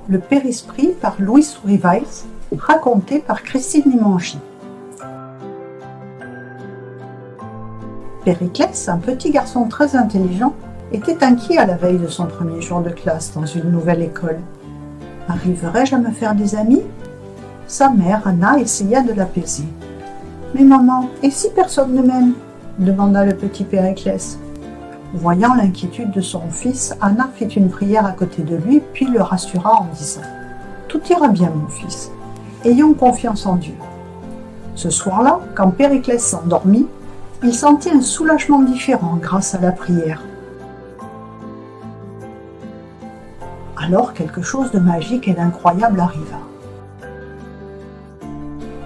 Le Périsprit par Louis Souris-Weiss, raconté par Christine Limongi. Périclès, un petit garçon très intelligent, était inquiet à la veille de son premier jour de classe dans une nouvelle école. Arriverai-je à me faire des amis ? Sa mère, Anna, essaya de l'apaiser. « Mais maman, et si personne ne m'aime ?» demanda le petit Périclès. Voyant l'inquiétude de son fils, Anna fit une prière à côté de lui, puis le rassura en disant « Tout ira bien, mon fils. Ayons confiance en Dieu. » Ce soir-là, quand Périclès s'endormit, il sentit un soulagement différent grâce à la prière. Alors quelque chose de magique et d'incroyable arriva.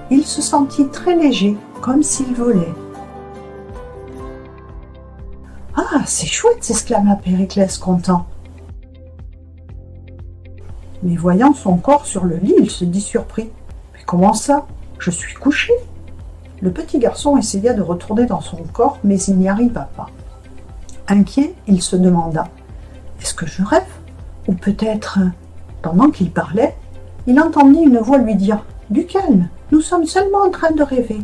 Il se sentit très léger, comme s'il volait. « Ah, c'est chouette !» s'exclama Périclès content. Mais voyant son corps sur le lit, il se dit surpris. « Mais comment ça ? Je suis couché !» Le petit garçon essaya de retourner dans son corps, mais il n'y arriva pas. Inquiet, il se demanda « Est-ce que je rêve ? Ou peut-être… » Pendant qu'il parlait, il entendit une voix lui dire « Du calme, nous sommes seulement en train de rêver. »«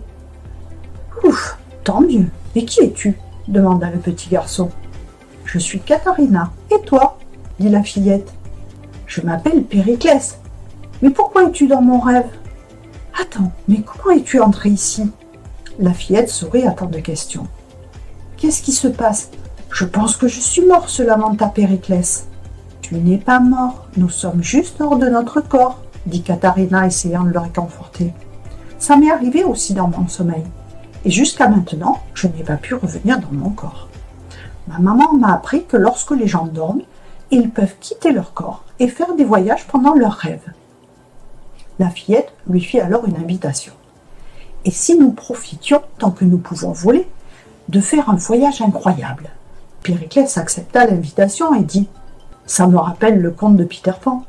Ouf, tant mieux. Et qui es-tu » demanda le petit garçon. « Je suis Katharina. Et toi ?» dit la fillette. « Je m'appelle Périclès. Mais pourquoi es-tu dans mon rêve ? Attends, mais comment es-tu entré ici ?» La fillette sourit à tant de questions. « Qu'est-ce qui se passe ? Je pense que je suis mort, se lamenta Périclès. »« Tu n'es pas mort, nous sommes juste hors de notre corps, » dit Katharina, essayant de le réconforter. « Ça m'est arrivé aussi dans mon sommeil. Et jusqu'à maintenant, je n'ai pas pu revenir dans mon corps. Ma maman m'a appris que lorsque les gens dorment, ils peuvent quitter leur corps et faire des voyages pendant leurs rêves. » La fillette lui fit alors une invitation. « Et si nous profitions, tant que nous pouvons voler, de faire un voyage incroyable ?» Périclès accepta l'invitation et dit « Ça me rappelle le conte de Peter Pan. »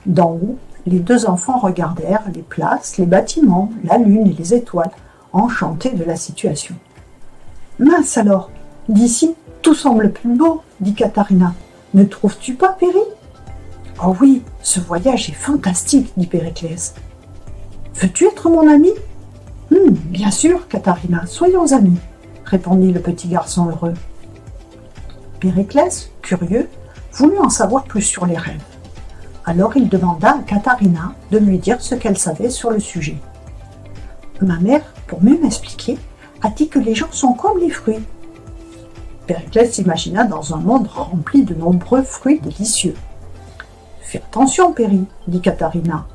D'en haut, les deux enfants regardèrent les places, les bâtiments, la lune et les étoiles, enchantés de la situation. « Mince alors, d'ici, tout semble plus beau, » dit Katharina. « Ne trouves-tu pas, Péri ?»« Oh oui, ce voyage est fantastique, » dit Périclès. « Veux-tu être mon ami ?»« Bien sûr, Katharina, soyons amis, » répondit le petit garçon heureux. Périclès, curieux, voulut en savoir plus sur les rêves. Alors il demanda à Katharina de lui dire ce qu'elle savait sur le sujet. « Ma mère, pour mieux m'expliquer, a dit que les gens sont comme les fruits. » Périclès s'imagina dans un monde rempli de nombreux fruits délicieux. « Fais attention, Péri, » dit Katharina.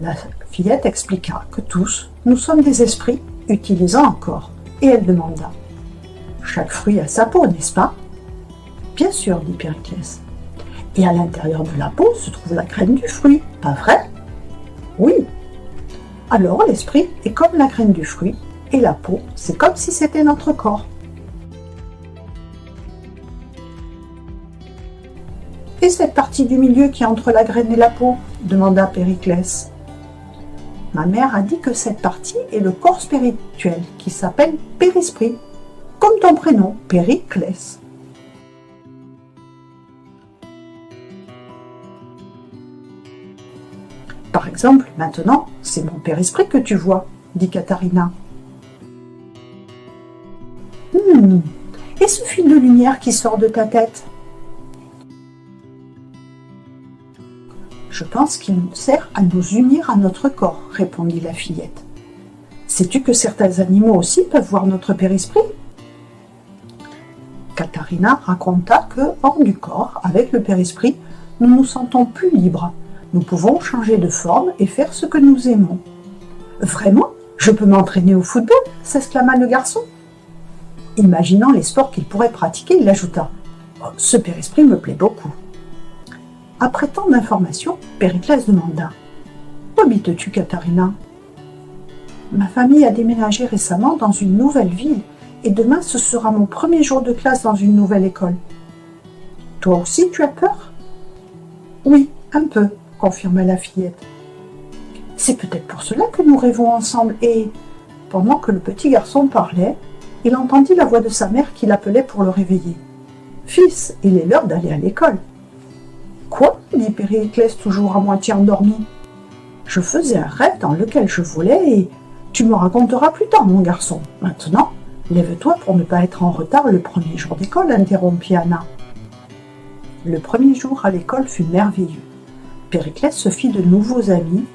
La fillette expliqua que tous, nous sommes des esprits utilisant un corps, et elle demanda « Chaque fruit a sa peau, n'est-ce pas ?»« Bien sûr, » dit Périclès. « Et à l'intérieur de la peau se trouve la graine du fruit, pas vrai ?»« Oui. » Alors l'esprit est comme la graine du fruit, et la peau, c'est comme si c'était notre corps. « Et cette partie du milieu qui est entre la graine et la peau ?» demanda Périclès. « Ma mère a dit que cette partie est le corps spirituel, qui s'appelle Périsprit, comme ton prénom, Périclès. » Par exemple, maintenant, c'est mon périsprit que tu vois, dit Katharina. Et ce fil de lumière qui sort de ta tête ? Je pense qu'il nous sert à nous unir à notre corps, répondit la fillette. Sais-tu que certains animaux aussi peuvent voir notre périsprit ? Katharina raconta que, hors du corps, avec le périsprit, nous nous sentons plus libres. Nous pouvons changer de forme et faire ce que nous aimons. « Vraiment ? Je peux m'entraîner au football ?» s'exclama le garçon. Imaginant les sports qu'il pourrait pratiquer, il ajouta « Ce périsprit me plaît beaucoup. » Après tant d'informations, Périclès demanda « Où habites-tu, Katharina ?»« Ma famille a déménagé récemment dans une nouvelle ville et demain ce sera mon premier jour de classe dans une nouvelle école. »« Toi aussi tu as peur ?»« Oui, un peu. » confirma la fillette. « C'est peut-être pour cela que nous rêvons ensemble et… » Pendant que le petit garçon parlait, il entendit la voix de sa mère qui l'appelait pour le réveiller. « Fils, il est l'heure d'aller à l'école. » Quoi? Dit Périclès, toujours à moitié endormi. Je faisais un rêve dans lequel je volais et tu me raconteras plus tard, mon garçon. Maintenant, lève-toi pour ne pas être en retard le premier jour d'école, interrompit Anna. Le premier jour à l'école fut merveilleux. Périclès se fit de nouveaux amis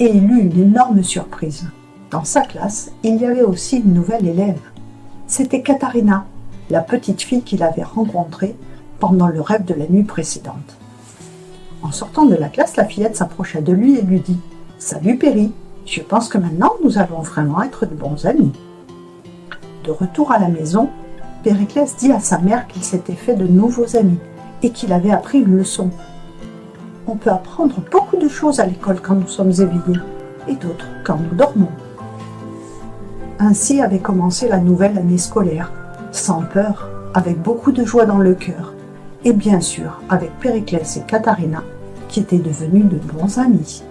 et il eut une énorme surprise. Dans sa classe, il y avait aussi une nouvelle élève. C'était Katharina, la petite fille qu'il avait rencontrée pendant le rêve de la nuit précédente. En sortant de la classe, la fillette s'approcha de lui et lui dit « Salut Péri, je pense que maintenant nous allons vraiment être de bons amis. » De retour à la maison, Périclès dit à sa mère qu'il s'était fait de nouveaux amis et qu'il avait appris une leçon. On peut apprendre beaucoup de choses à l'école quand nous sommes éveillés et d'autres quand nous dormons. Ainsi avait commencé la nouvelle année scolaire, sans peur, avec beaucoup de joie dans le cœur, et bien sûr avec Périclès et Katharina, qui étaient devenus de bons amis.